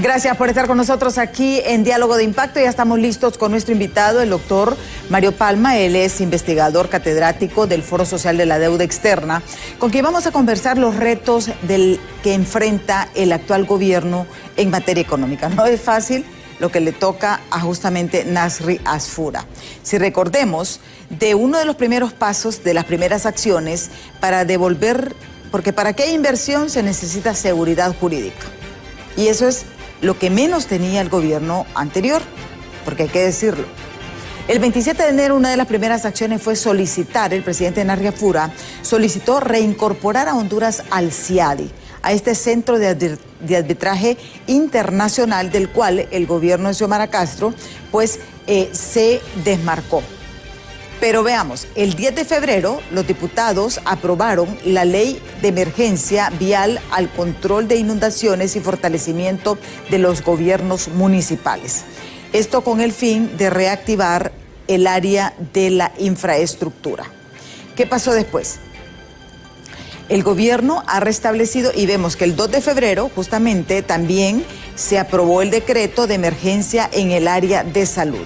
Gracias por estar con nosotros aquí en Diálogo de Impacto. Ya estamos listos con nuestro invitado, el doctor Mario Palma. Él es investigador catedrático del Foro Social de la Deuda Externa, con quien vamos a conversar los retos que enfrenta el actual gobierno en materia económica. No es fácil lo que le toca a justamente Nasri Asfoura. Si recordemos de uno de los primeros pasos, de las primeras acciones para devolver, porque para que haya inversión se necesita seguridad jurídica. Y eso es lo que menos tenía el gobierno anterior, porque hay que decirlo. El 27 de enero, una de las primeras acciones fue solicitar, el presidente Nasri Asfoura solicitó reincorporar a Honduras al CIADI, a este centro de arbitraje internacional del cual el gobierno de Xiomara Castro pues se desmarcó. Pero veamos, el 10 de febrero los diputados aprobaron la ley de emergencia vial al control de inundaciones y fortalecimiento de los gobiernos municipales. Esto con el fin de reactivar el área de la infraestructura. ¿Qué pasó después? El gobierno ha restablecido y vemos que el 2 de febrero justamente también se aprobó el decreto de emergencia en el área de salud.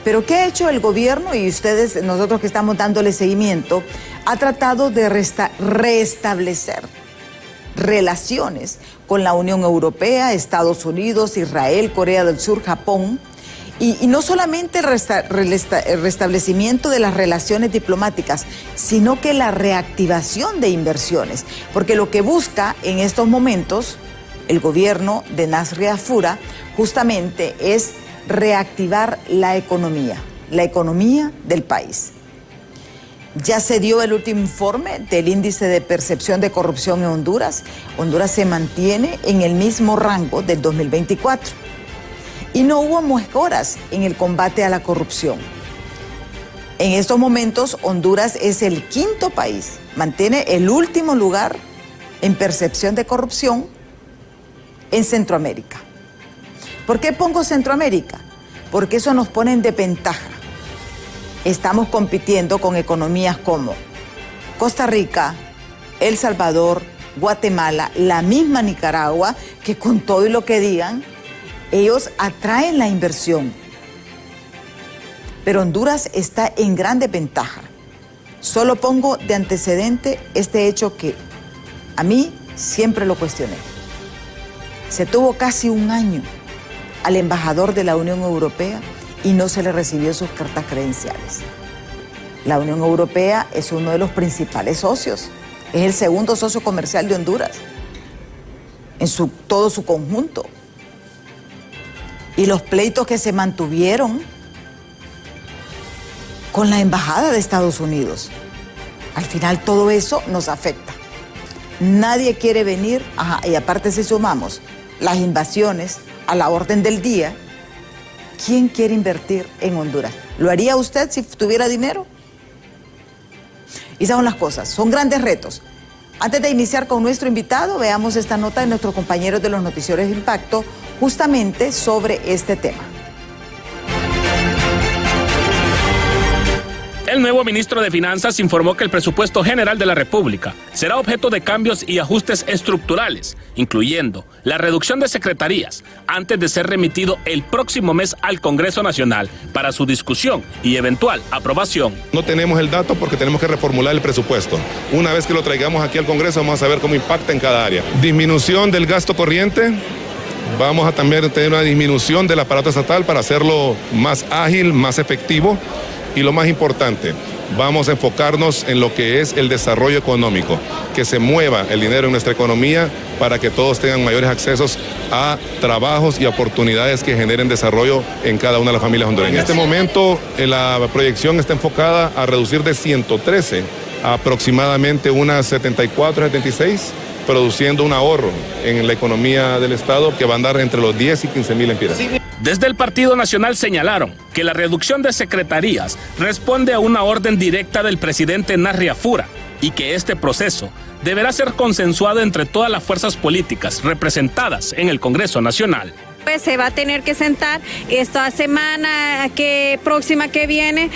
Pero ¿qué ha hecho el gobierno? Y ustedes, nosotros que estamos dándole seguimiento, ha tratado de restablecer relaciones con la Unión Europea, Estados Unidos, Israel, Corea del Sur, Japón. Y no solamente el restablecimiento de las relaciones diplomáticas, sino que la reactivación de inversiones. Porque lo que busca en estos momentos el gobierno de Nasri Asfoura justamente es reactivar la economía del país. Ya se dio el último informe del índice de percepción de corrupción en Honduras. Honduras se mantiene en el mismo rango del 2024. Y no hubo mejoras en el combate a la corrupción. En estos momentos, Honduras es el quinto país, mantiene el último lugar en percepción de corrupción en Centroamérica. ¿Por qué pongo Centroamérica? Porque eso nos pone en desventaja. Estamos compitiendo con economías como Costa Rica, El Salvador, Guatemala, la misma Nicaragua, que con todo y lo que digan, ellos atraen la inversión. Pero Honduras está en gran desventaja. Solo pongo de antecedente este hecho que a mí siempre lo cuestioné. Se tuvo casi un año al embajador de la Unión Europea y no se le recibió sus cartas credenciales. La Unión Europea es uno de los principales socios, es el segundo socio comercial de Honduras, en todo su conjunto. Y los pleitos que se mantuvieron con la embajada de Estados Unidos, al final todo eso nos afecta. Nadie quiere venir, y aparte si sumamos las invasiones a la orden del día, ¿quién quiere invertir en Honduras? ¿Lo haría usted si tuviera dinero? Y esas son las cosas, son grandes retos. Antes de iniciar con nuestro invitado, veamos esta nota de nuestros compañeros de los Noticieros de Impacto justamente sobre este tema. El nuevo ministro de Finanzas informó que el presupuesto general de la República será objeto de cambios y ajustes estructurales, incluyendo la reducción de secretarías, antes de ser remitido el próximo mes al Congreso Nacional para su discusión y eventual aprobación. No tenemos el dato porque tenemos que reformular el presupuesto. Una vez que lo traigamos aquí al Congreso vamos a ver cómo impacta en cada área. Disminución del gasto corriente. Vamos a también tener una disminución del aparato estatal para hacerlo más ágil, más efectivo. Y lo más importante, vamos a enfocarnos en lo que es el desarrollo económico, que se mueva el dinero en nuestra economía para que todos tengan mayores accesos a trabajos y oportunidades que generen desarrollo en cada una de las familias hondureñas. En este momento, la proyección está enfocada a reducir de 113 a aproximadamente unas 74, 76, produciendo un ahorro en la economía del Estado que va a andar entre los 10 y 15 mil empiras. Desde el Partido Nacional señalaron que la reducción de secretarías responde a una orden directa del presidente Nasri Asfoura y que este proceso deberá ser consensuado entre todas las fuerzas políticas representadas en el Congreso Nacional. pues se va a tener que sentar esta semana próxima que viene.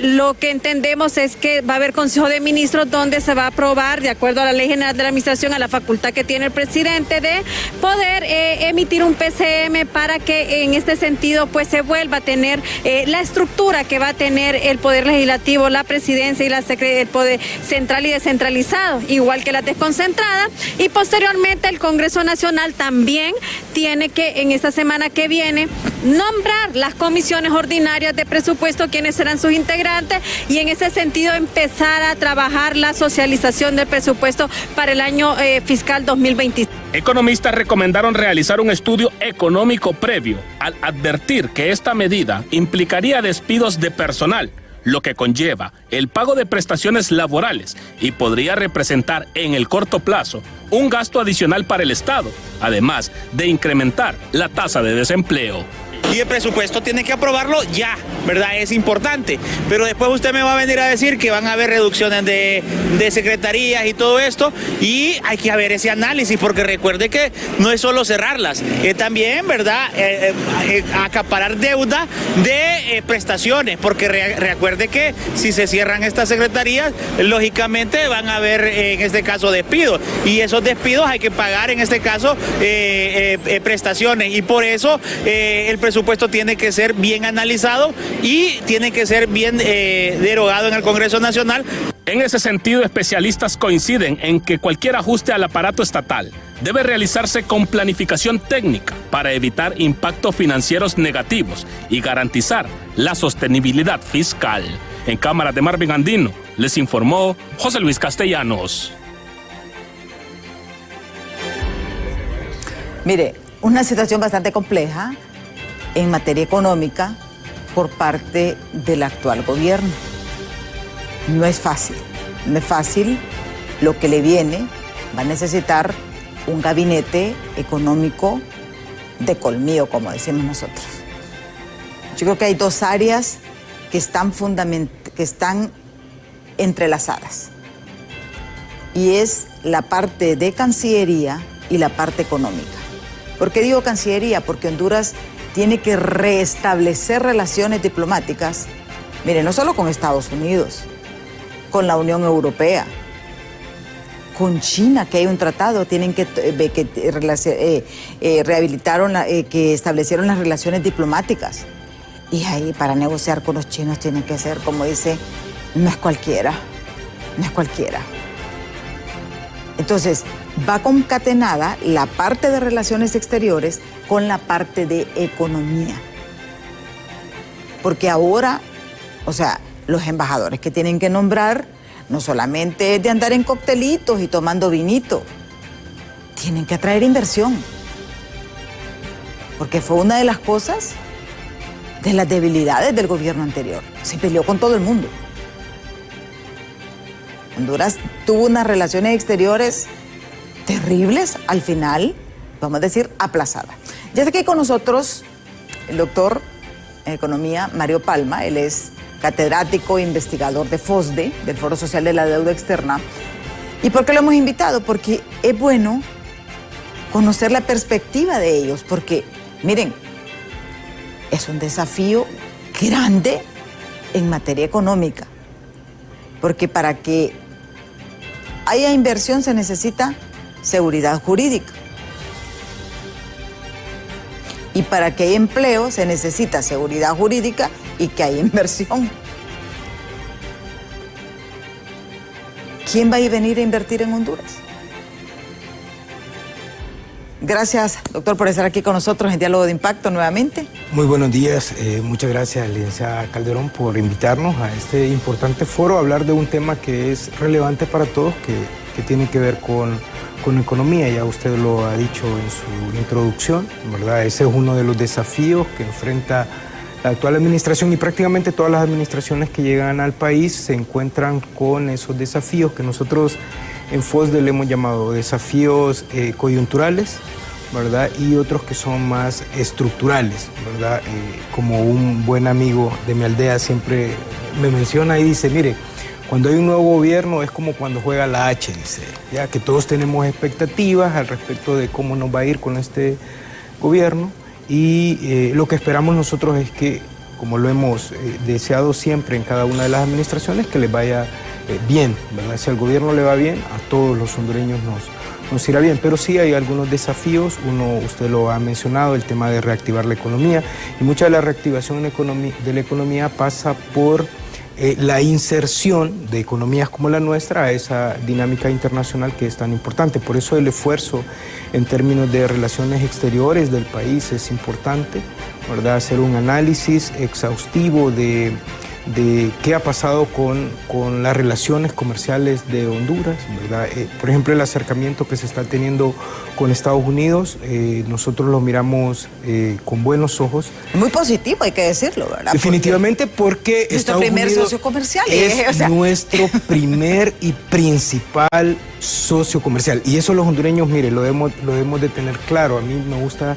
Lo que entendemos es que va a haber Consejo de Ministros donde se va a aprobar, de acuerdo a la Ley General de la Administración, a la facultad que tiene el presidente de poder emitir un PCM para que en este sentido pues se vuelva a tener la estructura que va a tener el Poder Legislativo, la Presidencia y el Poder Central y Descentralizado, igual que la desconcentrada, y posteriormente el Congreso Nacional también tiene que en esta semana que viene nombrar las comisiones ordinarias de presupuesto, quienes serán sus integrantes, y en ese sentido empezar a trabajar la socialización del presupuesto para el año fiscal 2026. Economistas recomendaron realizar un estudio económico previo al advertir que esta medida implicaría despidos de personal, lo que conlleva el pago de prestaciones laborales y podría representar en el corto plazo un gasto adicional para el Estado, además de incrementar la tasa de desempleo. Y el presupuesto tiene que aprobarlo ya, ¿verdad? Es importante. Pero después usted me va a venir a decir que van a haber reducciones de secretarías y todo esto, y hay que haber ese análisis, porque recuerde que no es solo cerrarlas, es también, ¿verdad? Acaparar deuda de prestaciones, porque recuerde que si se cierran estas secretarías, lógicamente van a haber, en este caso, despidos, y esos despidos hay que pagar, en este caso, prestaciones, y por eso el presupuesto tiene que ser bien analizado y tiene que ser bien derogado en el Congreso Nacional. En ese sentido, especialistas coinciden en que cualquier ajuste al aparato estatal debe realizarse con planificación técnica para evitar impactos financieros negativos y garantizar la sostenibilidad fiscal. En cámara de Marvin Andino, les informó José Luis Castellanos. Mire, una situación bastante compleja en materia económica por parte del actual gobierno. No es fácil lo que le viene. Va a necesitar un gabinete económico de colmillo, como decimos nosotros. Yo creo que hay dos áreas que están entrelazadas, y es la parte de Cancillería y la parte económica. ¿Por qué digo Cancillería? Porque Honduras tiene que restablecer relaciones diplomáticas, mire, no solo con Estados Unidos, con la Unión Europea, con China, que hay un tratado, tienen que que establecieron las relaciones diplomáticas. Y ahí para negociar con los chinos tienen que ser, como dice, no es cualquiera. Entonces, va concatenada la parte de relaciones exteriores con la parte de economía. Porque ahora, los embajadores que tienen que nombrar, no solamente es de andar en coctelitos y tomando vinito, tienen que atraer inversión. Porque fue una de las cosas, de las debilidades del gobierno anterior. Se peleó con todo el mundo. Honduras tuvo unas relaciones exteriores terribles, al final, vamos a decir, aplazadas. Ya está aquí con nosotros el doctor en Economía, Mario Palma. Él es catedrático e investigador de FOSDE, del Foro Social de la Deuda Externa. ¿Y por qué lo hemos invitado? Porque es bueno conocer la perspectiva de ellos, porque, miren, es un desafío grande en materia económica, porque para que haya inversión se necesita seguridad jurídica. Y para que haya empleo se necesita seguridad jurídica y que haya inversión. ¿Quién va a venir a invertir en Honduras? Gracias, doctor, por estar aquí con nosotros en Diálogo de Impacto nuevamente. Muy buenos días. Muchas gracias, licenciada Calderón, por invitarnos a este importante foro a hablar de un tema que es relevante para todos, que tiene que ver con economía. Ya usted lo ha dicho en su introducción, ¿verdad? Ese es uno de los desafíos que enfrenta la actual administración, y prácticamente todas las administraciones que llegan al país se encuentran con esos desafíos que nosotros en FOSDE le hemos llamado desafíos coyunturales, ¿verdad? Y otros que son más estructurales, ¿verdad? Como un buen amigo de mi aldea siempre me menciona y dice, mire, cuando hay un nuevo gobierno es como cuando juega la H, dice, ya que todos tenemos expectativas al respecto de cómo nos va a ir con este gobierno, y lo que esperamos nosotros es que, como lo hemos deseado siempre en cada una de las administraciones, que les vaya bien, ¿verdad? Si al gobierno le va bien, a todos los hondureños nos irá bien, pero sí hay algunos desafíos. Uno, usted lo ha mencionado, el tema de reactivar la economía, y mucha de la reactivación de la economía pasa por la inserción de economías como la nuestra a esa dinámica internacional que es tan importante. Por eso el esfuerzo en términos de relaciones exteriores del país es importante, ¿verdad? Hacer un análisis exhaustivo de qué ha pasado con las relaciones comerciales de Honduras, ¿verdad? Por ejemplo, el acercamiento que se está teniendo con Estados Unidos, nosotros lo miramos con buenos ojos. Muy positivo, hay que decirlo, ¿verdad? Definitivamente, porque nuestro primer socio comercial es nuestro primer y principal socio comercial. Y eso los hondureños, mire, lo debemos de tener claro. A mí me gusta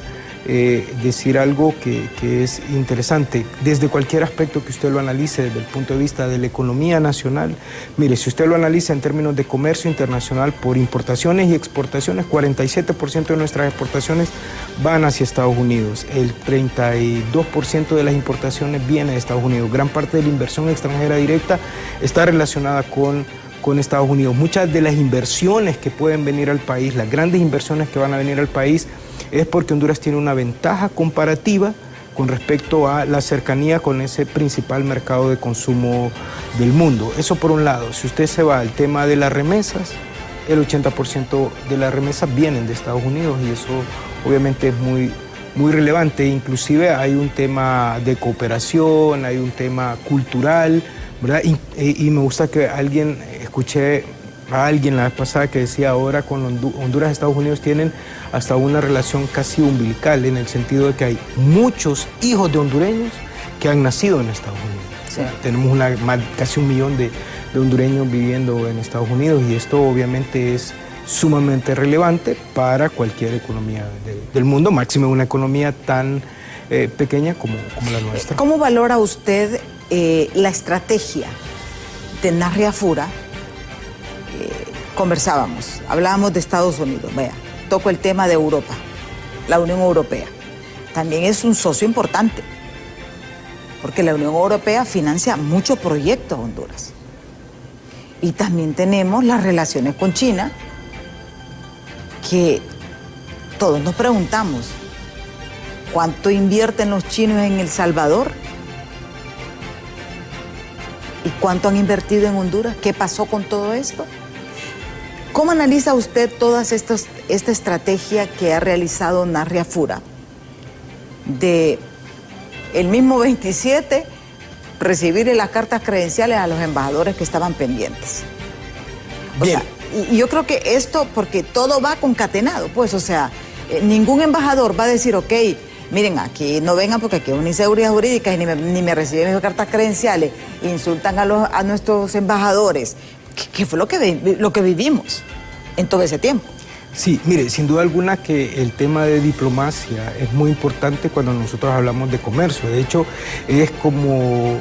decir algo que es interesante. Desde cualquier aspecto que usted lo analice, desde el punto de vista de la economía nacional, mire, si usted lo analiza en términos de comercio internacional por importaciones y exportaciones, 47% de nuestras exportaciones van hacia Estados Unidos, el 32% de las importaciones viene de Estados Unidos, gran parte de la inversión extranjera directa está relacionada con Estados Unidos. Muchas de las inversiones que pueden venir al país, las grandes inversiones que van a venir al país, es porque Honduras tiene una ventaja comparativa con respecto a la cercanía con ese principal mercado de consumo del mundo. Eso por un lado. Si usted se va al tema de las remesas, el 80% de las remesas vienen de Estados Unidos y eso obviamente es muy relevante. Inclusive hay un tema de cooperación, hay un tema cultural, ¿verdad? Y me gusta que escuché a alguien la vez pasada que decía ahora con Honduras y Estados Unidos tienen hasta una relación casi umbilical, en el sentido de que hay muchos hijos de hondureños que han nacido en Estados Unidos. Sí. Tenemos casi 1 millón de hondureños viviendo en Estados Unidos y esto obviamente es sumamente relevante para cualquier economía del mundo, máximo una economía tan pequeña como la nuestra. ¿Cómo valora usted la estrategia de Narria Fura? Conversábamos, hablábamos de Estados Unidos, vea, toco el tema de Europa, la Unión Europea. También es un socio importante, porque la Unión Europea financia muchos proyectos a Honduras. Y también tenemos las relaciones con China, que todos nos preguntamos, ¿cuánto invierten los chinos en El Salvador? ¿Y cuánto han invertido en Honduras? ¿Qué pasó con todo esto? ¿Cómo analiza usted toda esta estrategia que ha realizado Narria Fura de el mismo 27 recibir las cartas credenciales a los embajadores que estaban pendientes? O sea, y yo creo que esto, porque todo va concatenado, pues, o sea, ningún embajador va a decir, ok, miren, aquí no vengan porque aquí hay una inseguridad jurídica y ni me reciben mis cartas credenciales, insultan a nuestros embajadores. ¿Qué fue lo que vivimos en todo ese tiempo? Sí, mire, sin duda alguna que el tema de diplomacia es muy importante cuando nosotros hablamos de comercio. De hecho, es como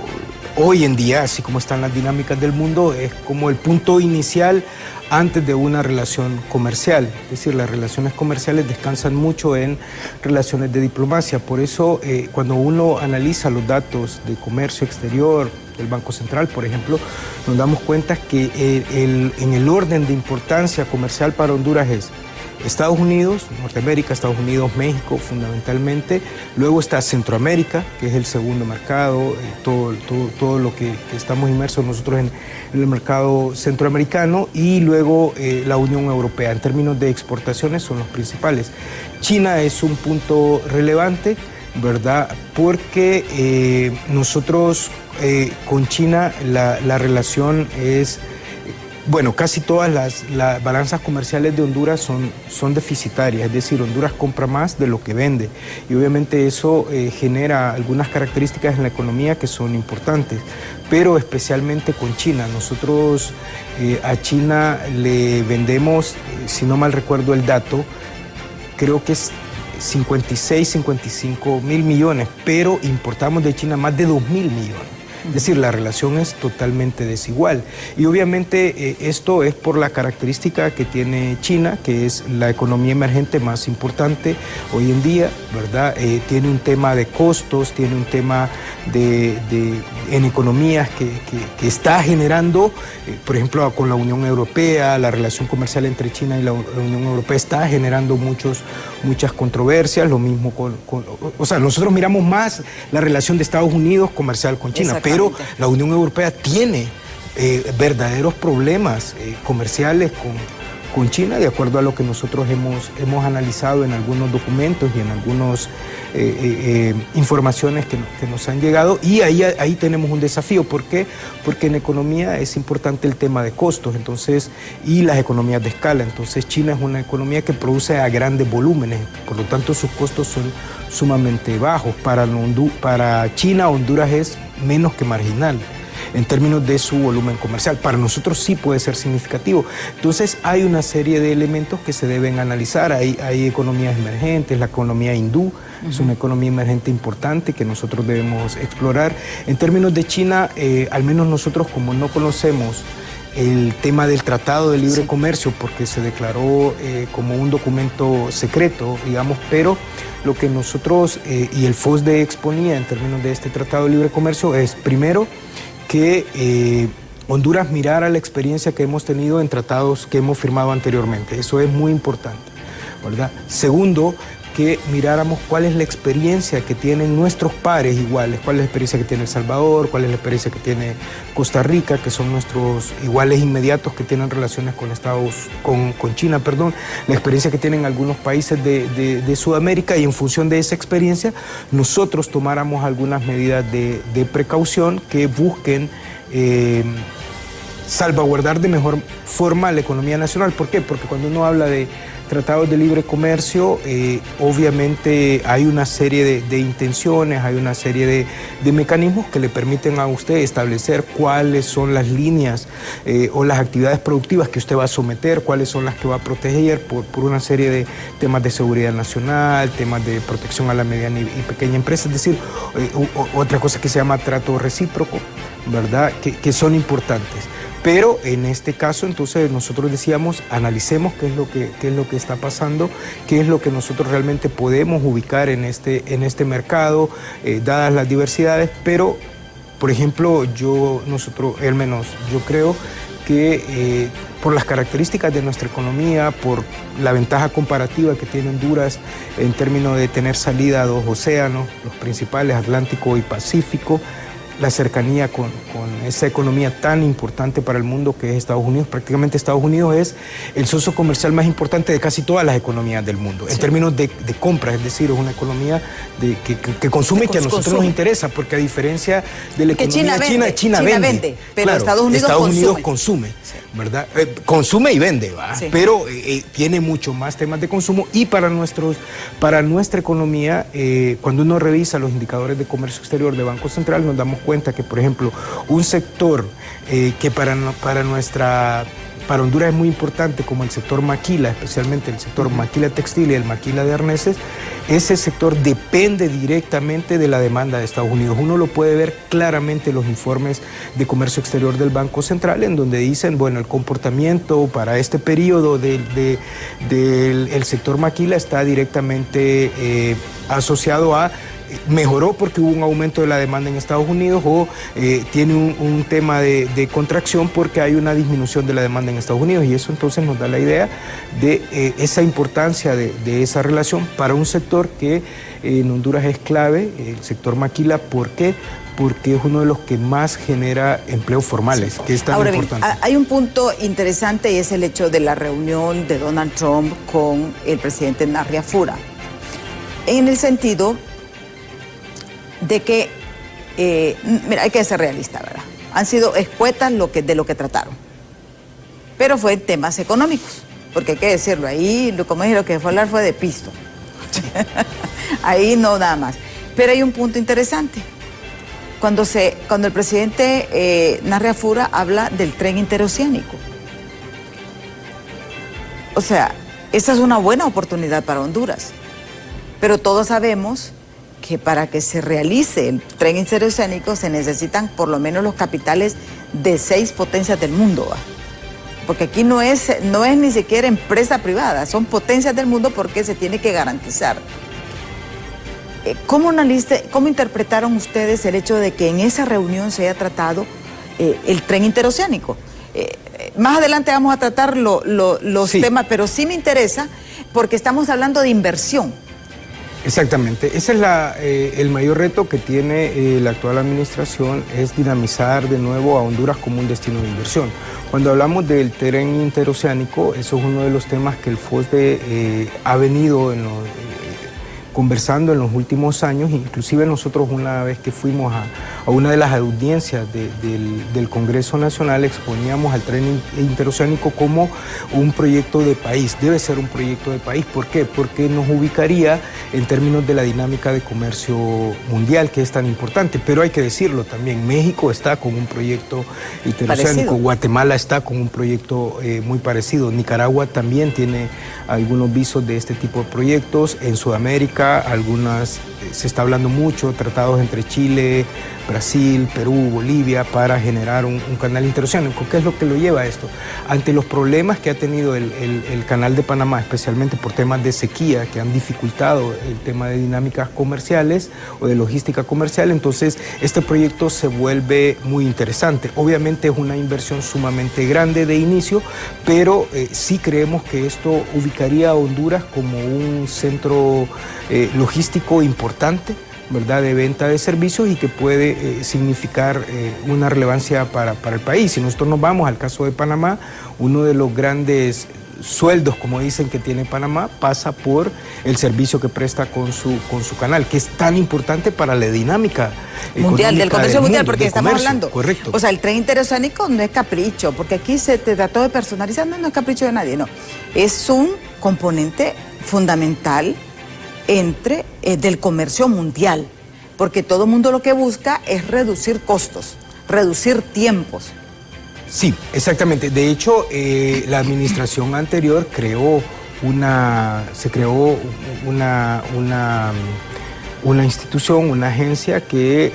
hoy en día, así como están las dinámicas del mundo, es como el punto inicial antes de una relación comercial. Es decir, las relaciones comerciales descansan mucho en relaciones de diplomacia. Por eso, cuando uno analiza los datos de comercio exterior, el Banco Central, por ejemplo, nos damos cuenta que en el orden de importancia comercial para Honduras es Estados Unidos, Norteamérica, Estados Unidos, México fundamentalmente, luego está Centroamérica, que es el segundo mercado, todo lo que estamos inmersos nosotros en el mercado centroamericano, y luego la Unión Europea. En términos de exportaciones son los principales. China es un punto relevante, ¿verdad? Porque nosotros con China la relación es, bueno, casi todas las balanzas comerciales de Honduras son deficitarias, es decir, Honduras compra más de lo que vende y obviamente eso genera algunas características en la economía que son importantes, pero especialmente con China. Nosotros a China le vendemos, si no mal recuerdo el dato, creo que es 55 mil millones, pero importamos de China más de 2.000 millones. Es decir, la relación es totalmente desigual. Y obviamente esto es por la característica que tiene China, que es la economía emergente más importante hoy en día, ¿verdad? Tiene un tema de costos, tiene un tema en economías que está generando, por ejemplo, con la Unión Europea, la relación comercial entre China y la Unión Europea está generando muchas controversias, lo mismo o sea, nosotros miramos más la relación de Estados Unidos comercial con China, pero la Unión Europea tiene verdaderos problemas comerciales con China, de acuerdo a lo que nosotros hemos analizado en algunos documentos y en algunas informaciones que nos han llegado, y ahí tenemos un desafío. ¿Por qué? Porque en economía es importante el tema de costos, entonces, y las economías de escala. Entonces China es una economía que produce a grandes volúmenes, por lo tanto sus costos son sumamente bajos. Para China, Honduras es menos que marginal en términos de su volumen comercial. Para nosotros sí puede ser significativo. Entonces hay una serie de elementos que se deben analizar. Hay economías emergentes, la economía hindú es una economía emergente importante que nosotros debemos explorar. En términos de China, al menos nosotros, como no conocemos el tema del Tratado de Libre Comercio, porque se declaró como un documento secreto, digamos, pero lo que nosotros y el FOSDE exponía en términos de este Tratado de Libre Comercio es, primero, que Honduras mirara la experiencia que hemos tenido en tratados que hemos firmado anteriormente. Eso es muy importante, ¿verdad? Segundo, que miráramos cuál es la experiencia que tienen nuestros pares iguales, cuál es la experiencia que tiene El Salvador, cuál es la experiencia que tiene Costa Rica, que son nuestros iguales inmediatos que tienen relaciones con China, la experiencia que tienen algunos países de Sudamérica, y en función de esa experiencia nosotros tomáramos algunas medidas de precaución que busquen salvaguardar de mejor forma la economía nacional. ¿Por qué? Porque cuando uno habla de tratados de libre comercio, obviamente hay una serie de intenciones, hay una serie de mecanismos que le permiten a usted establecer cuáles son las líneas o las actividades productivas que usted va a someter, cuáles son las que va a proteger por una serie de temas de seguridad nacional, temas de protección a la mediana y pequeña empresa, es decir, otra cosa que se llama trato recíproco, ¿verdad? Que son importantes. Pero en este caso, entonces, nosotros decíamos, analicemos qué es lo que está pasando, qué es lo que nosotros realmente podemos ubicar en este mercado, dadas las diversidades. Pero, por ejemplo, yo creo que por las características de nuestra economía, por la ventaja comparativa que tiene Honduras en términos de tener salida a 2 océanos, los principales, Atlántico y Pacífico, la cercanía con esa economía tan importante para el mundo que es Estados Unidos. Prácticamente Estados Unidos es el socio comercial más importante de casi todas las economías del mundo, en términos de compras, es decir, es una economía que consume y que a nosotros nos interesa, porque a diferencia de la economía China vende, pero claro, Estados Unidos consume. ¿Verdad? Consume y vende, ¿va? Sí. Pero tiene mucho más temas de consumo, y para nuestra economía, cuando uno revisa los indicadores de comercio exterior de Banco Central, nos damos cuenta que, por ejemplo, un sector que para Honduras es muy importante, como el sector maquila, especialmente el sector maquila textil y el maquila de arneses, ese sector depende directamente de la demanda de Estados Unidos. Uno lo puede ver claramente en los informes de comercio exterior del Banco Central, en donde dicen, bueno, el comportamiento para este periodo del sector maquila está directamente asociado a mejoró porque hubo un aumento de la demanda en Estados Unidos, o tiene un tema de contracción porque hay una disminución de la demanda en Estados Unidos, y eso entonces nos da la idea de esa importancia de esa relación para un sector que en Honduras es clave, el sector maquila. ¿Por qué? Porque es uno de los que más genera empleos formales, sí, que es tan importante. Bien, hay un punto interesante, y es el hecho de la reunión de Donald Trump con el presidente Narria Fura, en el sentido de que, mira, hay que ser realista, ¿verdad? Han sido escuetas de lo que trataron, pero fue en temas económicos, porque hay que decirlo, ahí, como dije, lo que fue hablar fue de pisto. Ahí no, nada más. Pero hay un punto interesante. Cuando el presidente Narria Fura habla del tren interoceánico. O sea, esa es una buena oportunidad para Honduras, pero todos sabemos que para que se realice el tren interoceánico se necesitan por lo menos los capitales de 6 potencias del mundo, ¿va? Porque aquí no es ni siquiera empresa privada, son potencias del mundo porque se tiene que garantizar. ¿Cómo interpretaron ustedes el hecho de que en esa reunión se haya tratado el tren interoceánico? Más adelante vamos a tratar los temas, pero sí me interesa porque estamos hablando de inversión. Exactamente, ese es el mayor reto que tiene la actual administración, es dinamizar de nuevo a Honduras como un destino de inversión. Cuando hablamos del tren interoceánico, eso es uno de los temas que el FOSDE ha venido conversando en los últimos años. Inclusive nosotros, una vez que fuimos a una de las audiencias del Congreso Nacional, exponíamos al tren interoceánico como un proyecto de país. Debe ser un proyecto de país. ¿Por qué? Porque nos ubicaría en términos de la dinámica de comercio mundial, que es tan importante. Pero hay que decirlo también, México está con un proyecto interoceánico, parecido. Guatemala está con un proyecto muy parecido, Nicaragua también tiene algunos visos de este tipo de proyectos, en Sudamérica se está hablando mucho, tratados entre Chile, Brasil, Perú, Bolivia, para generar un canal interoceánico. ¿Qué es lo que lo lleva a esto? Ante los problemas que ha tenido el canal de Panamá, especialmente por temas de sequía, que han dificultado el tema de dinámicas comerciales o de logística comercial, entonces este proyecto se vuelve muy interesante. Obviamente es una inversión sumamente grande de inicio, pero sí creemos que esto ubicaría a Honduras como un centro logístico importante, ¿verdad?, de venta de servicios y que puede significar una relevancia para el país. Si nosotros nos vamos al caso de Panamá, uno de los grandes sueldos, como dicen, que tiene Panamá pasa por el servicio que presta con su canal, que es tan importante para la dinámica mundial, del comercio mundial, porque estamos comercio, hablando. Correcto. O sea, el tren interoceánico no es capricho, porque aquí se te trató de personalizar, no es capricho de nadie, no. Es un componente fundamental del comercio mundial, porque todo el mundo lo que busca es reducir costos, reducir tiempos. Sí, exactamente. De hecho, la administración anterior creó una institución, una agencia que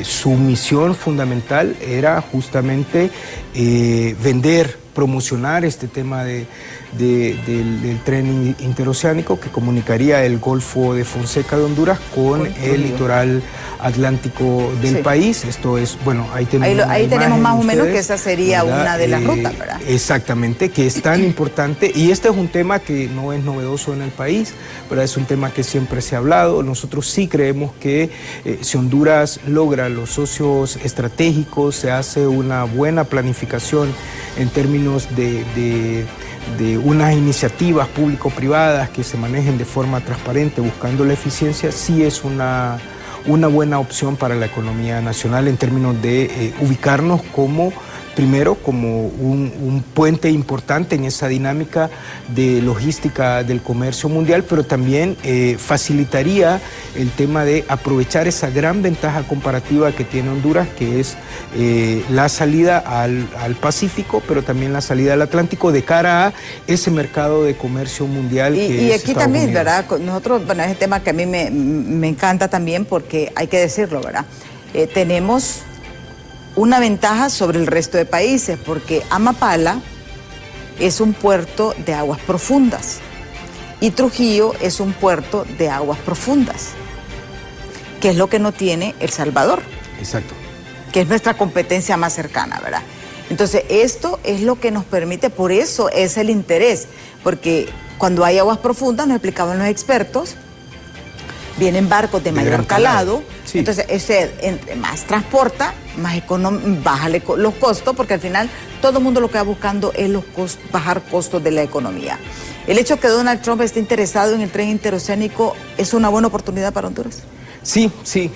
su misión fundamental era justamente vender, promocionar este tema del tren interoceánico que comunicaría el Golfo de Fonseca de Honduras con el litoral atlántico del país. Esto es, bueno, ahí tenemos más o menos que esa sería, ¿verdad?, una de las rutas, ¿verdad? Exactamente, que es tan importante, y este es un tema que no es novedoso en el país, ¿verdad? Es un tema que siempre se ha hablado. Nosotros sí creemos que si Honduras logra los socios estratégicos, se hace una buena planificación en términos de unas iniciativas público-privadas que se manejen de forma transparente buscando la eficiencia, sí es una buena opción para la economía nacional en términos de ubicarnos primero como un puente importante en esa dinámica de logística del comercio mundial, pero también facilitaría el tema de aprovechar esa gran ventaja comparativa que tiene Honduras, que es la salida al Pacífico, pero también la salida al Atlántico de cara a ese mercado de comercio mundial. Y aquí también, ¿verdad? Nosotros, bueno, es un tema que a mí me encanta también porque hay que decirlo, ¿verdad? Tenemos una ventaja sobre el resto de países, porque Amapala es un puerto de aguas profundas y Trujillo es un puerto de aguas profundas, que es lo que no tiene El Salvador. Exacto. Que es nuestra competencia más cercana, ¿verdad? Entonces, esto es lo que nos permite, por eso es el interés, porque cuando hay aguas profundas, nos explicaban los expertos, vienen barcos de mayor calado, sí. Entonces entre más transporta, más bájale los costos, porque al final todo el mundo lo que va buscando es bajar costos de la economía. El hecho que Donald Trump esté interesado en el tren interoceánico es una buena oportunidad para Honduras. Sí,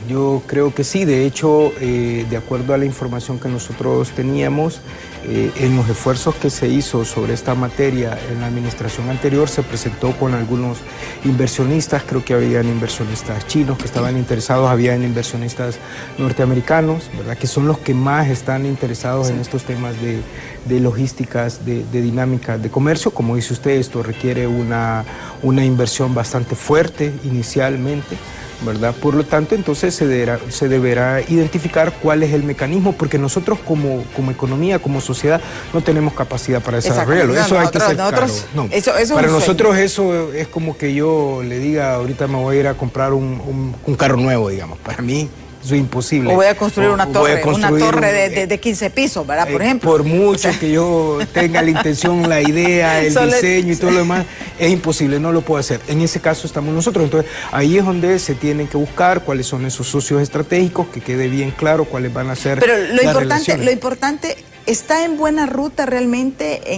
yo creo que sí. De hecho, de acuerdo a la información que nosotros teníamos, en los esfuerzos que se hizo sobre esta materia en la administración anterior, se presentó con algunos inversionistas. Creo que habían inversionistas chinos que estaban interesados, habían inversionistas norteamericanos, ¿verdad?, que son los que más están interesados en estos temas de logísticas, de dinámica de comercio. Como dice usted, esto requiere una inversión bastante fuerte inicialmente, ¿verdad? Por lo tanto, entonces se deberá identificar cuál es el mecanismo, porque nosotros como economía, como sociedad, no tenemos capacidad para desarrollarlo. Eso hay que ser claro. No. Para nosotros eso es como que yo le diga, ahorita me voy a ir a comprar un carro nuevo, digamos. Para mí eso es imposible. O voy a construir una torre de 15 pisos, ¿verdad? Por ejemplo. Por mucho que yo tenga la intención, la idea, el diseño y todo lo demás, es imposible, no lo puedo hacer. En ese caso estamos nosotros. Entonces, ahí es donde se tienen que buscar cuáles son esos socios estratégicos, que quede bien claro cuáles van a ser. Pero lo importante, ¿está en buena ruta realmente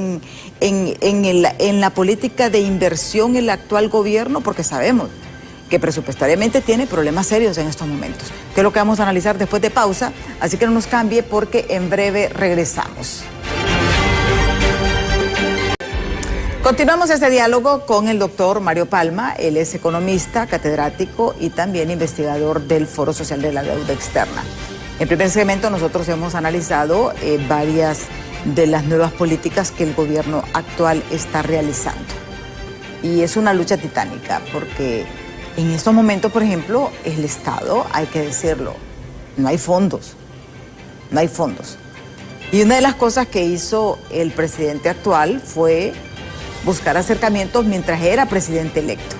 en la política de inversión el actual gobierno? Porque sabemos que presupuestariamente tiene problemas serios en estos momentos, que es lo que vamos a analizar después de pausa, así que no nos cambie porque en breve regresamos. Continuamos este diálogo con el doctor Mario Palma. Él es economista, catedrático y también investigador del Foro Social de la Deuda Externa. En primer segmento nosotros hemos analizado varias de las nuevas políticas que el gobierno actual está realizando. Y es una lucha titánica porque en estos momentos, por ejemplo, el Estado, hay que decirlo, no hay fondos. No hay fondos. Y una de las cosas que hizo el presidente actual fue buscar acercamientos mientras era presidente electo.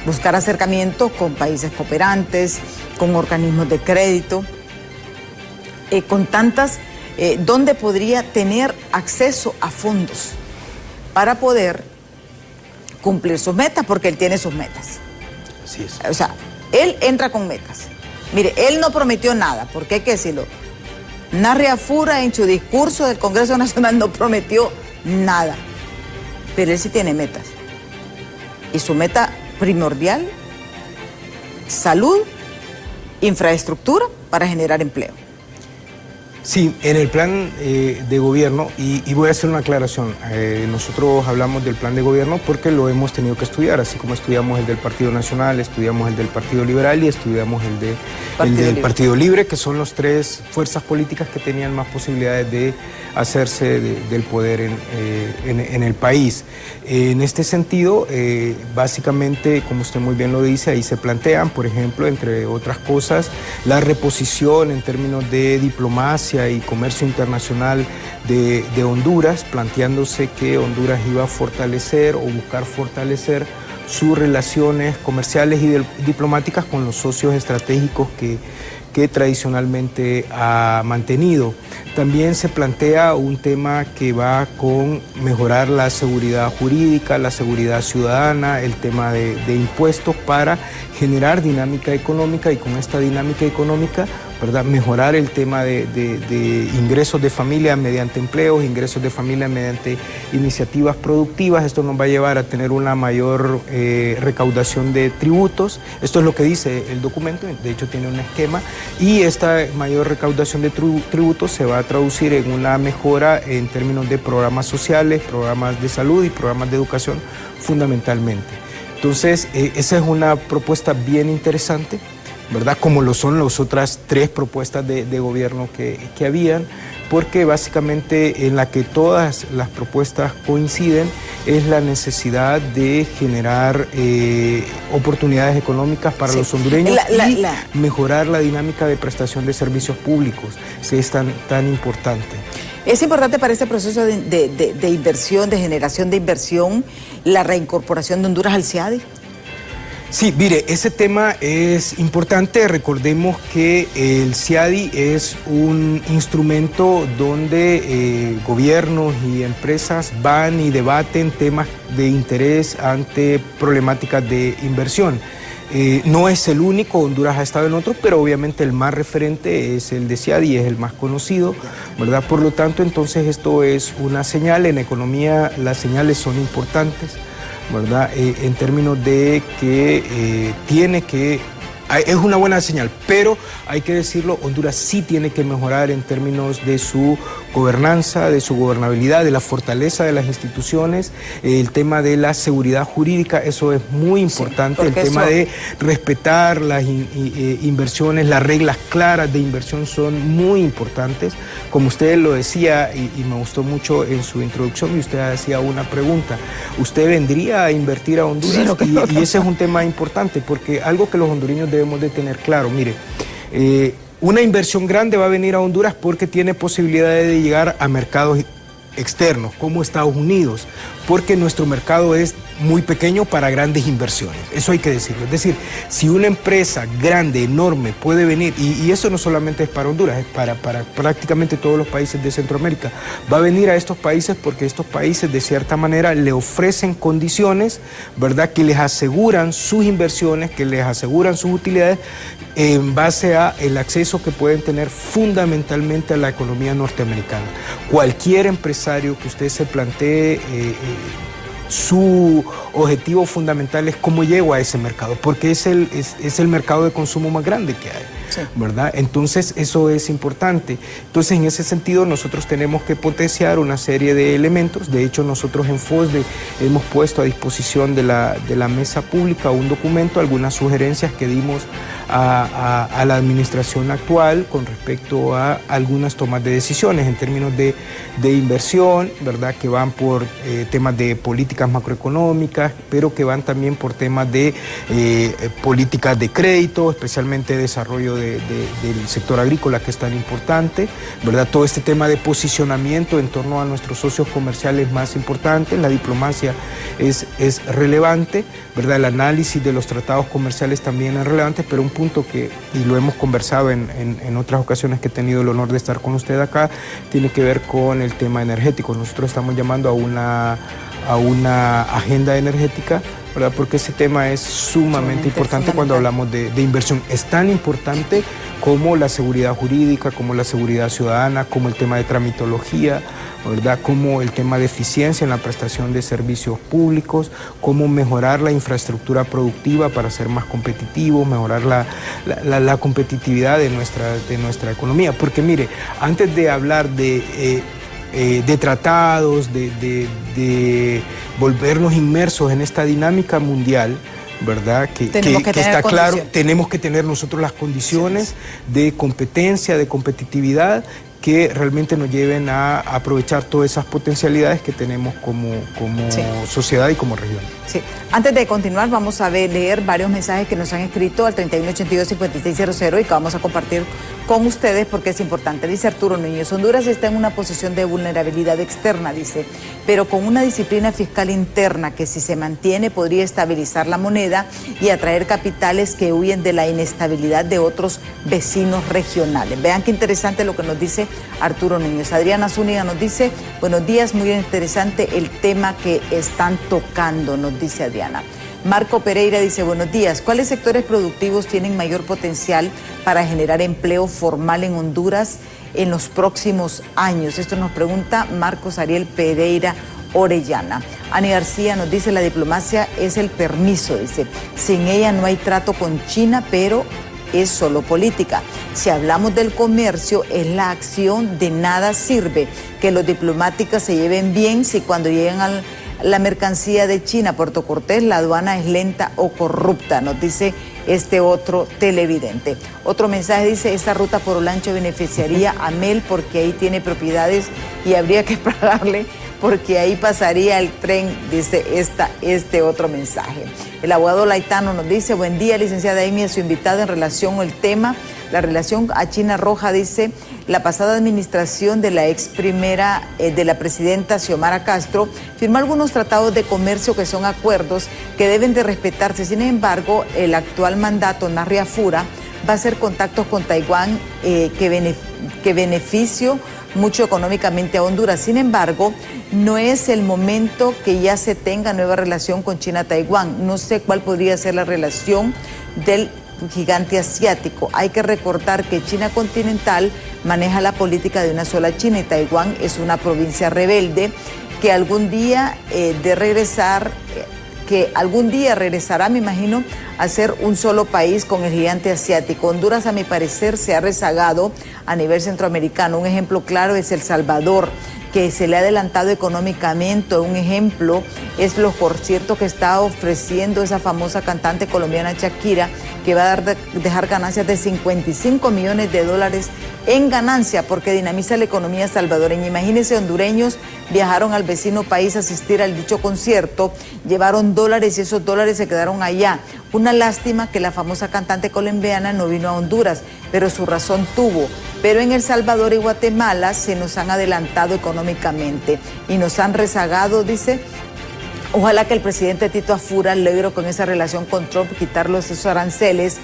Buscar acercamientos con países cooperantes, con organismos de crédito, con tantas, donde podría tener acceso a fondos para poder cumplir sus metas, porque él tiene sus metas. Así es. O sea, él entra con metas. Mire, él no prometió nada, porque hay que decirlo. Narria Fura en su discurso del Congreso Nacional no prometió nada, pero él sí tiene metas. Y su meta primordial, salud, infraestructura para generar empleo. Sí, en el plan de gobierno, y voy a hacer una aclaración, nosotros hablamos del plan de gobierno porque lo hemos tenido que estudiar, así como estudiamos el del Partido Nacional, estudiamos el del Partido Liberal y estudiamos el del Partido Libre, que son las tres fuerzas políticas que tenían más posibilidades de hacerse del poder en el país. En este sentido, básicamente, como usted muy bien lo dice, ahí se plantean, por ejemplo, entre otras cosas, la reposición en términos de diplomacia y comercio internacional de Honduras, planteándose que Honduras iba a fortalecer o buscar fortalecer sus relaciones comerciales y diplomáticas con los socios estratégicos que tradicionalmente ha mantenido. También se plantea un tema que va con mejorar la seguridad jurídica, la seguridad ciudadana, el tema de impuestos para generar dinámica económica y con esta dinámica económica, ¿verdad?, mejorar el tema de ingresos de familia mediante empleos, ingresos de familia mediante iniciativas productivas. Esto nos va a llevar a tener una mayor recaudación de tributos. Esto es lo que dice el documento, de hecho tiene un esquema, y esta mayor recaudación de tributos se va a traducir en una mejora en términos de programas sociales, programas de salud y programas de educación fundamentalmente. Entonces, esa es una propuesta bien interesante, ¿verdad?, como lo son las otras tres propuestas de gobierno que habían, porque básicamente en la que todas las propuestas coinciden es la necesidad de generar oportunidades económicas para los hondureños y mejorar la dinámica de prestación de servicios públicos, que es tan importante. Es importante para este proceso de inversión, de generación de inversión, la reincorporación de Honduras al CIADI. Sí, mire, ese tema es importante. Recordemos que el CIADI es un instrumento donde gobiernos y empresas van y debaten temas de interés ante problemáticas de inversión. No es el único, Honduras ha estado en otros, pero obviamente el más referente es el de CIADI, es el más conocido, ¿verdad? Por lo tanto, entonces esto es una señal. En economía las señales son importantes, ¿verdad? En términos de que tiene que es una buena señal, pero hay que decirlo, Honduras sí tiene que mejorar en términos de su gobernanza, de su gobernabilidad, de la fortaleza de las instituciones, el tema de la seguridad jurídica, eso es muy importante, el tema de respetar las inversiones, las reglas claras de inversión son muy importantes, como usted lo decía y me gustó mucho en su introducción y usted hacía una pregunta, ¿usted vendría a invertir a Honduras? Sí, y ese es un tema importante porque algo que los hondureños debemos de tener claro, mire, una inversión grande va a venir a Honduras porque tiene posibilidades de llegar a mercados externos, como Estados Unidos, porque nuestro mercado es muy pequeño para grandes inversiones, eso hay que decirlo. Es decir, si una empresa grande, enorme, puede venir, y eso no solamente es para Honduras, es para prácticamente todos los países de Centroamérica, va a venir a estos países porque estos países de cierta manera le ofrecen condiciones, ¿verdad?, que les aseguran sus inversiones, que les aseguran sus utilidades, en base a el acceso que pueden tener fundamentalmente a la economía norteamericana. Cualquier empresario que usted se plantee, su objetivo fundamental es cómo llego a ese mercado, porque es el mercado de consumo más grande que hay, sí, ¿verdad? Entonces eso es importante. Entonces en ese sentido nosotros tenemos que potenciar una serie de elementos. De hecho nosotros en FOSDE hemos puesto a disposición de la mesa pública un documento, algunas sugerencias que dimos a la administración actual con respecto a algunas tomas de decisiones en términos de inversión, ¿verdad?, que van por temas de políticas macroeconómicas, pero que van también por temas de políticas de crédito, especialmente desarrollo del sector agrícola, que es tan importante, ¿verdad? Todo este tema de posicionamiento en torno a nuestros socios comerciales más importantes, la diplomacia es relevante, ¿verdad? El análisis de los tratados comerciales también es relevante, pero un punto que, y lo hemos conversado en otras ocasiones que he tenido el honor de estar con usted acá, tiene que ver con el tema energético. Nosotros estamos llamando a una agenda energética, ¿verdad?, porque ese tema es sumamente importante cuando hablamos de inversión. Es tan importante como la seguridad jurídica, como la seguridad ciudadana, como el tema de tramitología, ¿verdad?, como el tema de eficiencia en la prestación de servicios públicos, cómo mejorar la infraestructura productiva para ser más competitivos, mejorar la competitividad de nuestra economía. Porque mire, antes de hablar de tratados, de volvernos inmersos en esta dinámica mundial, ¿verdad?, que está claro, tenemos que tener nosotros las condiciones de competencia, de competitividad, que realmente nos lleven a aprovechar todas esas potencialidades que tenemos como sociedad y como región. Sí. Antes de continuar, vamos a leer varios mensajes que nos han escrito al 3182-5600 y que vamos a compartir con ustedes porque es importante. Dice Arturo Núñez, Honduras está en una posición de vulnerabilidad externa, dice, pero con una disciplina fiscal interna que si se mantiene podría estabilizar la moneda y atraer capitales que huyen de la inestabilidad de otros vecinos regionales. Vean qué interesante lo que nos dice Arturo Núñez. Adriana Zúñiga nos dice, buenos días, muy interesante el tema que están tocando, nos dice Adriana. Marco Pereira dice, buenos días, ¿cuáles sectores productivos tienen mayor potencial para generar empleo formal en Honduras en los próximos años? Esto nos pregunta Marcos Ariel Pereira Orellana. Ani García nos dice, la diplomacia es el permiso, dice, sin ella no hay trato con China, pero es solo política. Si hablamos del comercio, es la acción, de nada sirve que los diplomáticos se lleven bien si cuando llegan a la mercancía de China, Puerto Cortés, la aduana es lenta o corrupta, nos dice este otro televidente. Otro mensaje dice, esta ruta por Olancho beneficiaría a Mel porque ahí tiene propiedades y habría que pagarle porque ahí pasaría el tren, dice este otro mensaje. El abogado Laitano nos dice, buen día, licenciada Amy, a su invitada en relación al tema, la relación a China Roja, dice, la pasada administración de la ex primera de la presidenta Xiomara Castro firmó algunos tratados de comercio que son acuerdos que deben de respetarse. Sin embargo, el actual mandato, Narria Fura, va a hacer contactos con Taiwán que beneficio mucho económicamente a Honduras. Sin embargo, no es el momento que ya se tenga nueva relación con China-Taiwán. No sé cuál podría ser la relación del gigante asiático. Hay que recordar que China continental maneja la política de una sola China y Taiwán es una provincia rebelde que algún día de regresar que algún día regresará, me imagino, a ser un solo país con el gigante asiático. Honduras, a mi parecer, se ha rezagado a nivel centroamericano. Un ejemplo claro es El Salvador, que se le ha adelantado económicamente. Un ejemplo es los conciertos que está ofreciendo esa famosa cantante colombiana Shakira, que va a dejar ganancias de $55 millones en ganancia, porque dinamiza la economía salvadoreña. Imagínense, hondureños viajaron al vecino país a asistir al dicho concierto, llevaron dólares y esos dólares se quedaron allá. Una lástima que la famosa cantante colombiana no vino a Honduras, pero su razón tuvo. Pero en El Salvador y Guatemala se nos han adelantado económicamente y nos han rezagado, dice. Ojalá que el presidente Tito Afura logre con esa relación con Trump quitarlos esos aranceles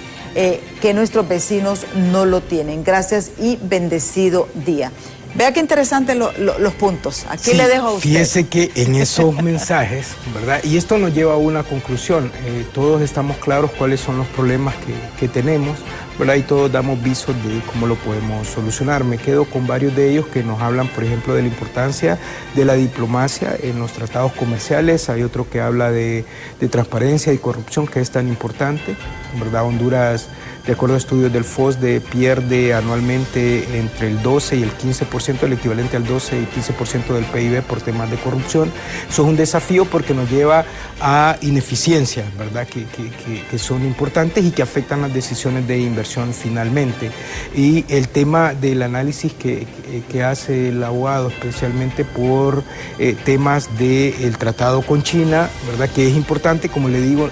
que nuestros vecinos no lo tienen. Gracias y bendecido día. Vea qué interesante los puntos. Aquí sí, le dejo a usted. Fíjese que en esos mensajes, ¿verdad? Y esto nos lleva a una conclusión. Todos estamos claros cuáles son los problemas que tenemos, ¿verdad? Y todos damos visos de cómo lo podemos solucionar. Me quedo con varios de ellos que nos hablan, por ejemplo, de la importancia de la diplomacia en los tratados comerciales. Hay otro que habla de transparencia y corrupción, que es tan importante, ¿verdad? Honduras, de acuerdo a estudios del FOSDE, pierde anualmente entre el 12 y el 15%, el equivalente al 12 y 15% del PIB por temas de corrupción. Eso es un desafío porque nos lleva a ineficiencias, ¿verdad? Que son importantes y que afectan las decisiones de inversión finalmente. Y el tema del análisis que hace el abogado, especialmente por temas del tratado con China, ¿verdad? Que es importante, como le digo,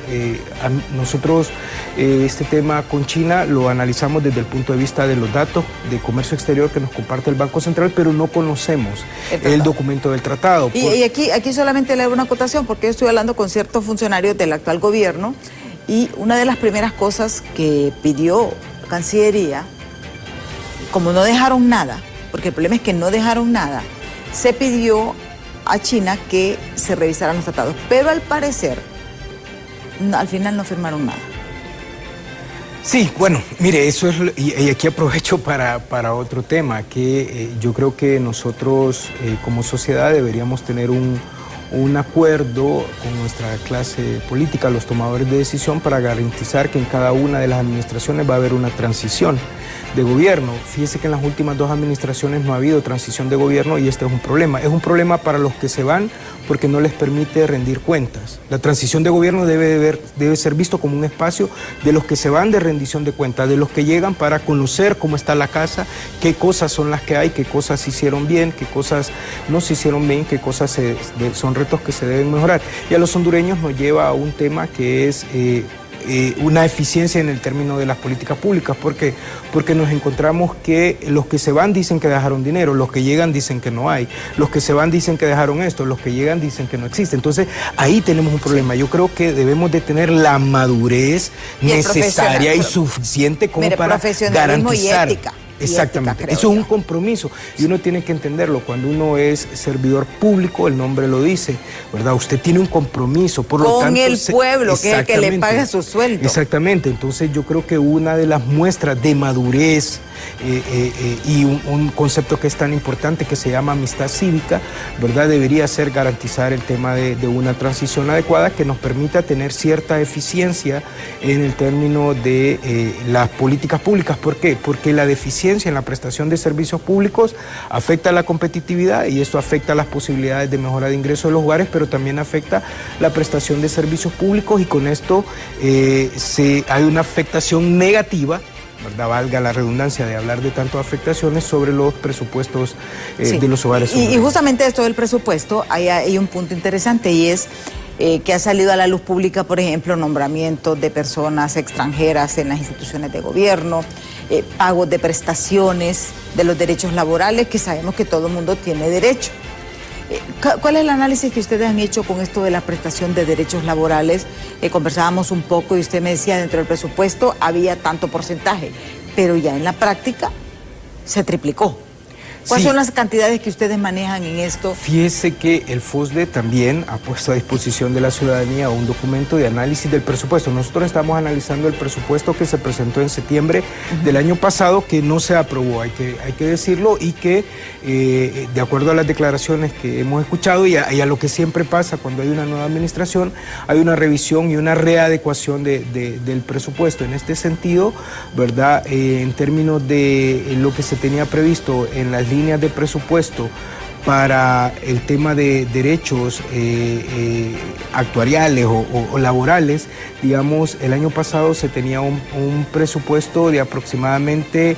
nosotros este tema con China lo analizamos desde el punto de vista de los datos de comercio exterior que nos comparte el Banco Central, pero no conocemos el documento del tratado. Y aquí solamente le hago una acotación, porque yo estoy hablando con ciertos funcionarios del actual gobierno y una de las primeras cosas que pidió Cancillería, como no dejaron nada, porque el problema es que no dejaron nada, se pidió a China que se revisaran los tratados, pero al parecer al final no firmaron nada. Sí, bueno, mire, eso es, y aquí aprovecho para otro tema, que yo creo que nosotros como sociedad deberíamos tener un acuerdo con nuestra clase política, los tomadores de decisión, para garantizar que en cada una de las administraciones va a haber una transición de gobierno. Fíjese que en las últimas 2 administraciones no ha habido transición de gobierno y este es un problema. Es un problema para los que se van porque no les permite rendir cuentas. La transición de gobierno debe ser visto como un espacio de los que se van de rendición de cuentas, de los que llegan para conocer cómo está la casa, qué cosas son las que hay, qué cosas se hicieron bien, qué cosas no se hicieron bien, qué cosas son retos que se deben mejorar. Y a los hondureños nos lleva a un tema que es una eficiencia en el término de las políticas públicas. ¿Por qué? Porque nos encontramos que los que se van dicen que dejaron dinero, los que llegan dicen que no hay, los que se van dicen que dejaron esto, los que llegan dicen que no existe. Entonces ahí tenemos un problema. Yo creo que debemos de tener la madurez necesaria y suficiente como para garantizar. Y ética. Exactamente, eso es un compromiso y uno tiene que entenderlo. Cuando uno es servidor público, el nombre lo dice, ¿verdad? Usted tiene un compromiso, por lo tanto, con el pueblo, que es el que le paga su sueldo. Exactamente, entonces yo creo que una de las muestras de madurez y un concepto que es tan importante que se llama amistad cívica, ¿verdad? Debería ser garantizar el tema de una transición adecuada que nos permita tener cierta eficiencia en el término de las políticas públicas. ¿Por qué? Porque la deficiencia en la prestación de servicios públicos afecta a la competitividad y esto afecta las posibilidades de mejora de ingresos de los hogares, pero también afecta la prestación de servicios públicos y con esto hay una afectación negativa, ¿verdad? Valga la redundancia de hablar de tantas afectaciones sobre los presupuestos de los hogares. Y justamente esto del presupuesto, hay un punto interesante y es que ha salido a la luz pública, por ejemplo, nombramientos de personas extranjeras en las instituciones de gobierno, pagos de prestaciones, de los derechos laborales, que sabemos que todo el mundo tiene derecho. ¿Cuál es el análisis que ustedes han hecho con esto de la prestación de derechos laborales? Conversábamos un poco y usted me decía, dentro del presupuesto había tanto porcentaje, pero ya en la práctica se triplicó. ¿Cuáles son las cantidades que ustedes manejan en esto? Fíjese que el FOSDE también ha puesto a disposición de la ciudadanía un documento de análisis del presupuesto. Nosotros estamos analizando el presupuesto que se presentó en septiembre del año pasado, que no se aprobó, hay que decirlo, y que de acuerdo a las declaraciones que hemos escuchado y a lo que siempre pasa cuando hay una nueva administración, hay una revisión y una readecuación del presupuesto. En este sentido, ¿verdad? En términos de lo que se tenía previsto en las líneas de presupuesto para el tema de derechos actuariales o laborales, digamos, el año pasado se tenía un presupuesto de aproximadamente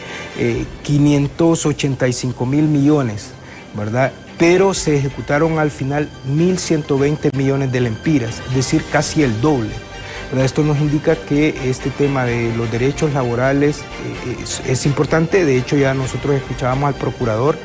585.000 millones, ¿verdad? Pero se ejecutaron al final 1.120 millones de lempiras, es decir, casi el doble. Esto nos indica que este tema de los derechos laborales es importante. De hecho, ya nosotros escuchábamos al procurador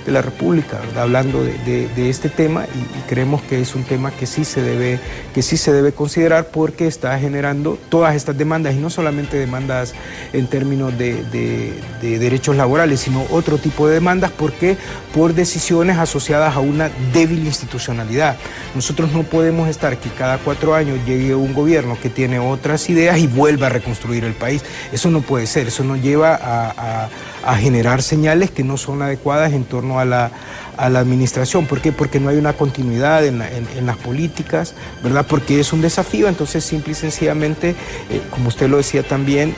de la República, ¿verdad?, hablando de este tema, y creemos que es un tema que sí se debe considerar, porque está generando todas estas demandas, y no solamente demandas en términos de derechos laborales, sino otro tipo de demandas, porque por decisiones asociadas a una débil institucionalidad. Nosotros no podemos estar que cada 4 años llegue un gobierno que tiene otras ideas y vuelva a reconstruir el país. Eso no puede ser, eso nos lleva a generar señales que no son adecuadas en torno a la administración. ¿Por qué? Porque no hay una continuidad en las políticas, ¿verdad? Porque es un desafío. Entonces, simple y sencillamente, como usted lo decía también,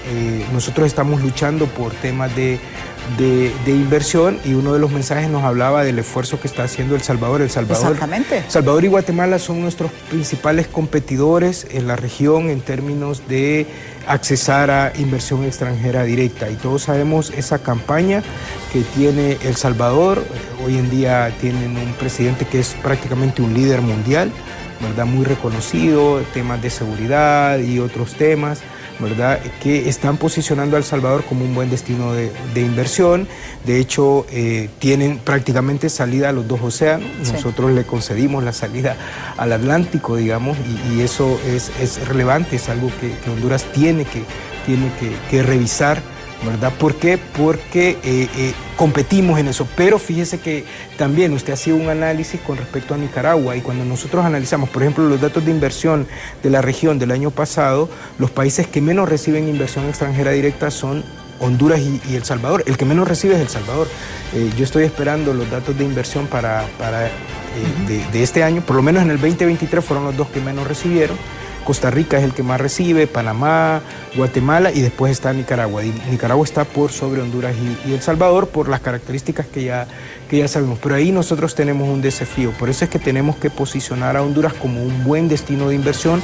nosotros estamos luchando por temas de inversión, y uno de los mensajes nos hablaba del esfuerzo que está haciendo El Salvador. Exactamente. Salvador y Guatemala son nuestros principales competidores en la región en términos de accesar a inversión extranjera directa, y todos sabemos esa campaña que tiene El Salvador. Hoy en día tienen un presidente que es prácticamente un líder mundial, ¿verdad?, muy reconocido, temas de seguridad y otros temas, ¿verdad?, que están posicionando a El Salvador como un buen destino de inversión. De hecho, tienen prácticamente salida a los 2 océanos. Sí. Nosotros le concedimos la salida al Atlántico, digamos, y eso es relevante, es algo que Honduras tiene que revisar, ¿verdad? ¿Por qué? Porque competimos en eso. Pero fíjese que también usted ha sido un análisis con respecto a Nicaragua, y cuando nosotros analizamos, por ejemplo, los datos de inversión de la región del año pasado, los países que menos reciben inversión extranjera directa son Honduras y El Salvador. El que menos recibe es El Salvador. Yo estoy esperando los datos de inversión de este año. Por lo menos en el 2023 fueron los 2 que menos recibieron. Costa Rica es el que más recibe, Panamá, Guatemala, y después está Nicaragua. Y Nicaragua está por sobre Honduras y El Salvador por las características que ya sabemos. Pero ahí nosotros tenemos un desafío. Por eso es que tenemos que posicionar a Honduras como un buen destino de inversión,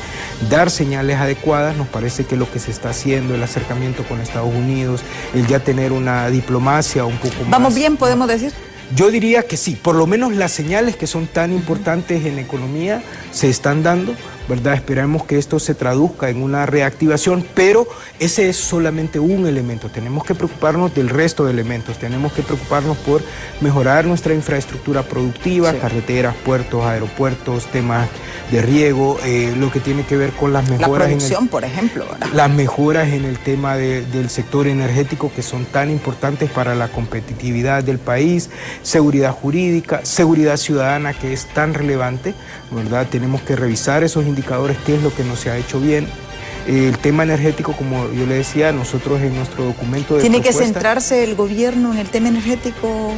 dar señales adecuadas. Nos parece que lo que se está haciendo, el acercamiento con Estados Unidos, el ya tener una diplomacia un poco más... ¿Vamos bien, podemos decir? Yo diría que sí, por lo menos las señales que son tan importantes en economía se están dando, ¿verdad? Esperamos que esto se traduzca en una reactivación, pero ese es solamente un elemento. Tenemos que preocuparnos del resto de elementos, tenemos que preocuparnos por mejorar nuestra infraestructura productiva, sí, carreteras, puertos, aeropuertos, temas de riego, lo que tiene que ver con las mejoras... La producción, por ejemplo, ¿verdad? Las mejoras en el tema del sector energético, que son tan importantes para la competitividad del país, seguridad jurídica, seguridad ciudadana, que es tan relevante, ¿verdad? Tenemos que revisar esos indicadores, qué es lo que no se ha hecho bien. El tema energético, como yo le decía, nosotros en nuestro documento de ¿Tiene que centrarse el gobierno en el tema energético?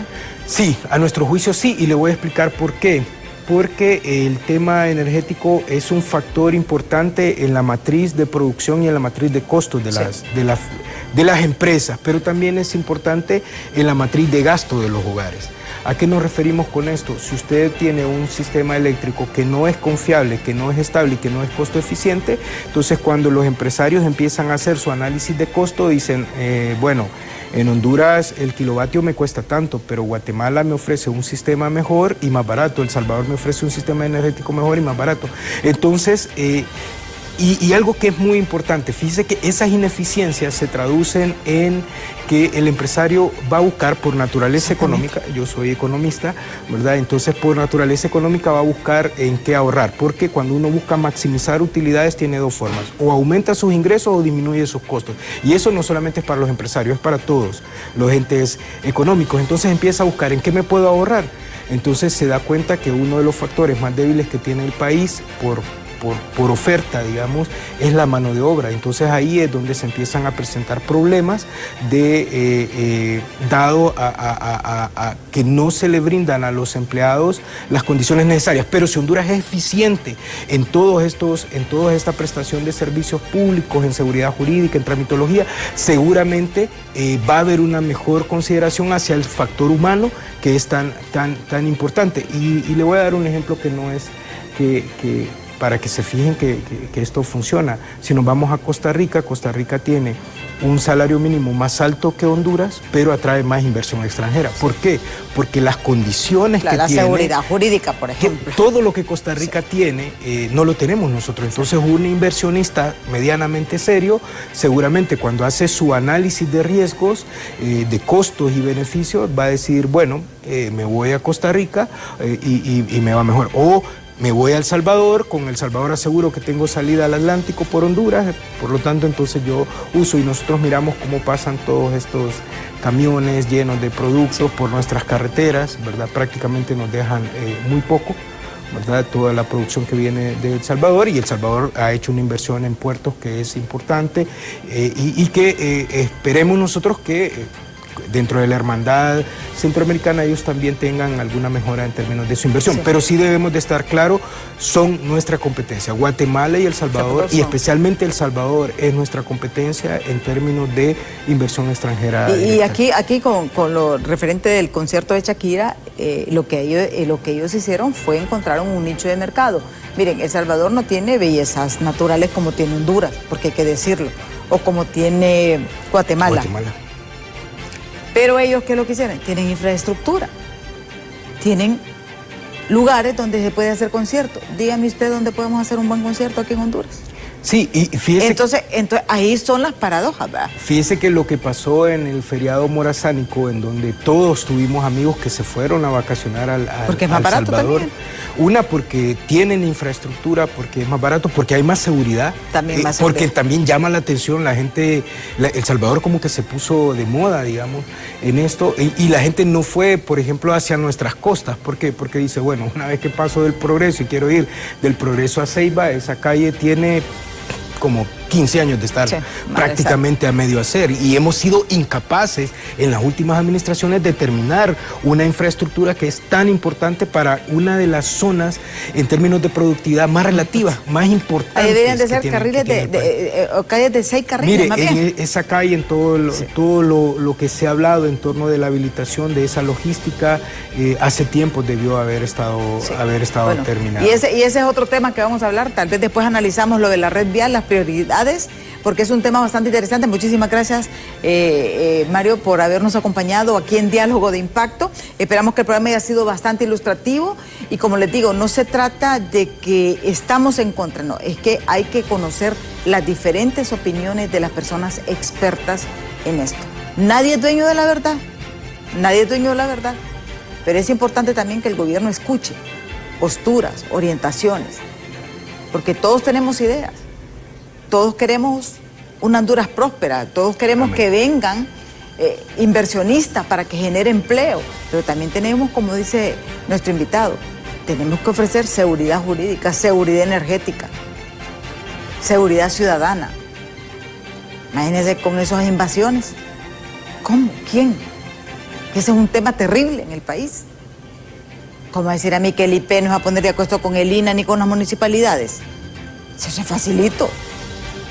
Sí, a nuestro juicio sí, y le voy a explicar por qué. Porque el tema energético es un factor importante en la matriz de producción y en la matriz de costos de las empresas, pero también es importante en la matriz de gasto de los hogares. ¿A qué nos referimos con esto? Si usted tiene un sistema eléctrico que no es confiable, que no es estable y que no es costo eficiente, entonces cuando los empresarios empiezan a hacer su análisis de costo, dicen, bueno, en Honduras el kilovatio me cuesta tanto, pero Guatemala me ofrece un sistema mejor y más barato, El Salvador me ofrece un sistema energético mejor y más barato. Entonces, Y algo que es muy importante, fíjese que esas ineficiencias se traducen en que el empresario va a buscar por naturaleza económica, yo soy economista, ¿verdad? Entonces por naturaleza económica va a buscar en qué ahorrar, porque cuando uno busca maximizar utilidades tiene dos formas, o aumenta sus ingresos o disminuye sus costos. Y eso no solamente es para los empresarios, es para todos los entes económicos. Entonces empieza a buscar en qué me puedo ahorrar. Entonces se da cuenta que uno de los factores más débiles que tiene el país por oferta, digamos, es la mano de obra. Entonces ahí es donde se empiezan a presentar problemas dado a que no se le brindan a los empleados las condiciones necesarias. Pero si Honduras es eficiente en toda esta prestación de servicios públicos, en seguridad jurídica, en tramitología, seguramente va a haber una mejor consideración hacia el factor humano, que es tan importante. Y le voy a dar un ejemplo que no es para que se fijen que esto funciona. Si nos vamos a Costa Rica tiene un salario mínimo más alto que Honduras, pero atrae más inversión extranjera. ¿Por qué? Porque las condiciones que tiene... La seguridad jurídica, por ejemplo. Todo lo que Costa Rica tiene, no lo tenemos nosotros. Entonces, un inversionista medianamente serio, seguramente cuando hace su análisis de riesgos, de costos y beneficios, va a decir, bueno, me voy a Costa Rica y me va mejor. O me voy a El Salvador, con El Salvador aseguro que tengo salida al Atlántico por Honduras, por lo tanto entonces yo uso, y nosotros miramos cómo pasan todos estos camiones llenos de productos por nuestras carreteras, ¿verdad? Prácticamente nos dejan muy poco, ¿verdad? Toda la producción que viene de El Salvador, y El Salvador ha hecho una inversión en puertos que es importante y que esperemos nosotros que dentro de la hermandad centroamericana ellos también tengan alguna mejora en términos de su inversión. Sí. Pero sí debemos de estar claros, son nuestra competencia. Guatemala y El Salvador, y especialmente El Salvador, es nuestra competencia en términos de inversión extranjera. Y aquí con lo referente del concierto de Shakira, lo que ellos hicieron fue encontrar un nicho de mercado. Miren, El Salvador no tiene bellezas naturales como tiene Honduras, porque hay que decirlo, o como tiene Guatemala. Pero ellos, ¿qué es lo que hicieron? Tienen infraestructura, tienen lugares donde se puede hacer conciertos. Dígame usted dónde podemos hacer un buen concierto aquí en Honduras. Sí, y fíjese... Entonces ahí son las paradojas, ¿verdad? Fíjese que lo que pasó en el feriado morazánico, en donde todos tuvimos amigos que se fueron a vacacionar porque es más barato Salvador. También. Una, porque tienen infraestructura, porque es más barato, porque hay más seguridad. También más seguridad. Porque también llama la atención la gente, El Salvador como que se puso de moda, digamos, en esto. Y la gente no fue, por ejemplo, hacia nuestras costas. ¿Por qué? Porque dice, bueno, una vez que paso del Progreso y quiero ir del Progreso a Ceiba, esa calle tiene como 15 años de estar prácticamente a medio hacer, y hemos sido incapaces en las últimas administraciones de terminar una infraestructura que es tan importante para una de las zonas en términos de productividad más relativa, más importantes. Ahí deberían de ser carriles calles de 6 carriles. Mire, más bien. En esa calle, en todo lo que se ha hablado en torno de la habilitación de esa logística, hace tiempo debió haber estado bueno, terminado. Y ese es otro tema que vamos a hablar, tal vez después analizamos lo de la red vial, las prioridades, porque es un tema bastante interesante. Muchísimas gracias, Mario, por habernos acompañado aquí en Diálogo de Impacto. Esperamos que el programa haya sido bastante ilustrativo, y como les digo, no se trata de que estamos en contra, no, es que hay que conocer las diferentes opiniones de las personas expertas en esto. Nadie es dueño de la verdad, pero es importante también que el gobierno escuche posturas, orientaciones, porque todos tenemos ideas. Todos queremos una Honduras próspera, todos queremos que vengan inversionistas para que genere empleo, pero también tenemos, como dice nuestro invitado, tenemos que ofrecer seguridad jurídica, seguridad energética, seguridad ciudadana. Imagínense con esas invasiones. ¿Cómo? ¿Quién? Ese es un tema terrible en el país. ¿Cómo decir a mí que el IP no se va a poner de acuerdo con el INA ni con las municipalidades? Eso es facilito.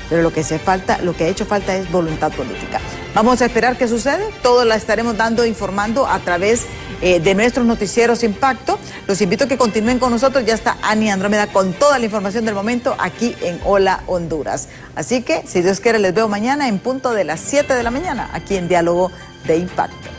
Pero lo que ha hecho falta es voluntad política. Vamos a esperar qué sucede. Todo la estaremos informando a través de nuestros noticieros Impacto. Los invito a que continúen con nosotros. Ya está Ani Andrómeda con toda la información del momento aquí en Hola Honduras. Así que, si Dios quiere, les veo mañana en punto de las 7 de la mañana aquí en Diálogo de Impacto.